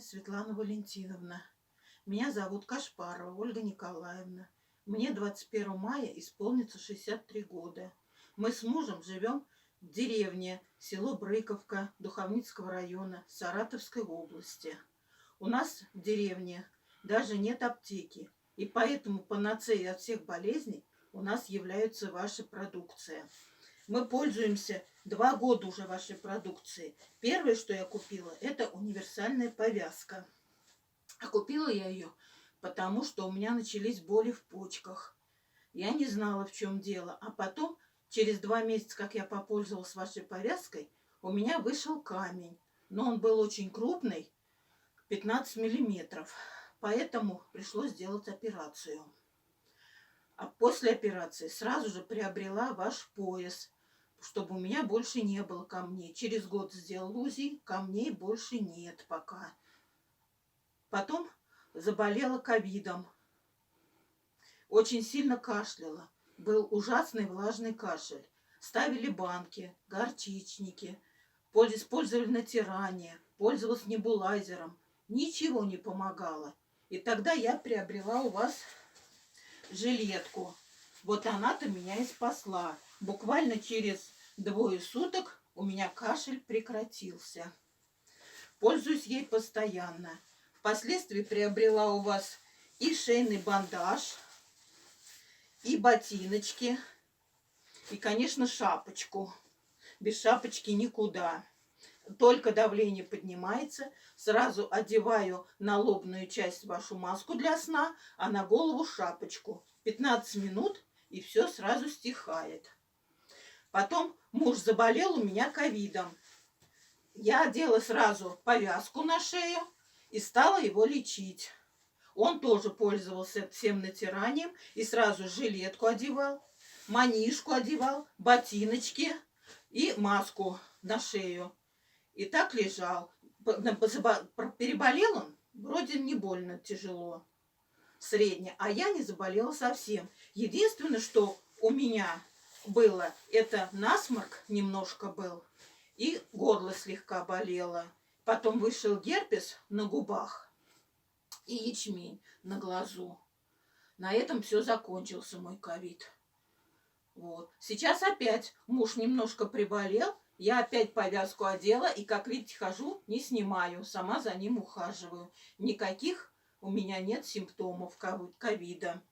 Светлана Валентиновна. Меня зовут Кашпарова Ольга Николаевна. Мне 21 мая исполнится 63 года. Мы с мужем живем в деревне, село Брыковка, Духовницкого района, Саратовской области. У нас в деревне даже нет аптеки, и поэтому панацеей от всех болезней у нас является ваша продукция. Мы пользуемся 2 года уже вашей продукцией. Первое, что я купила, это универсальная повязка. А купила я ее, потому что у меня начались боли в почках. Я не знала, в чем дело. А потом, через 2 месяца, как я попользовалась вашей повязкой, у меня вышел камень. Но он был очень крупный, 15 миллиметров. Поэтому пришлось сделать операцию. А после операции сразу же приобрела ваш пояс, чтобы у меня больше не было камней. Через год сделал УЗИ, камней больше нет пока. Потом заболела ковидом. Очень сильно кашляла. Был ужасный влажный кашель. Ставили банки, горчичники, использовали натирание, пользовалась небулайзером. Ничего не помогало. И тогда я приобрела у вас жилетку. Вот она-то меня и спасла. Буквально через 2 суток у меня кашель прекратился. Пользуюсь ей постоянно. Впоследствии приобрела у вас и шейный бандаж, и ботиночки, и, конечно, шапочку. Без шапочки никуда. Только давление поднимается, сразу одеваю на лобную часть вашу маску для сна, а на голову шапочку. 15 минут, и все сразу стихает. Потом муж заболел у меня ковидом. Я одела сразу повязку на шею и стала его лечить. Он тоже пользовался всем натиранием и сразу жилетку одевал, манишку одевал, ботиночки и маску на шею. И так лежал. Переболел он, вроде не больно тяжело, средне, а я не заболела совсем. Единственное, что у меня было, это насморк немножко был, и горло слегка болело. Потом вышел герпес на губах и ячмень на глазу. На этом все закончился мой ковид. Вот. Сейчас опять муж немножко приболел, я опять повязку одела, и, как видите, хожу, не снимаю, сама за ним ухаживаю. Никаких у меня нет симптомов ковида.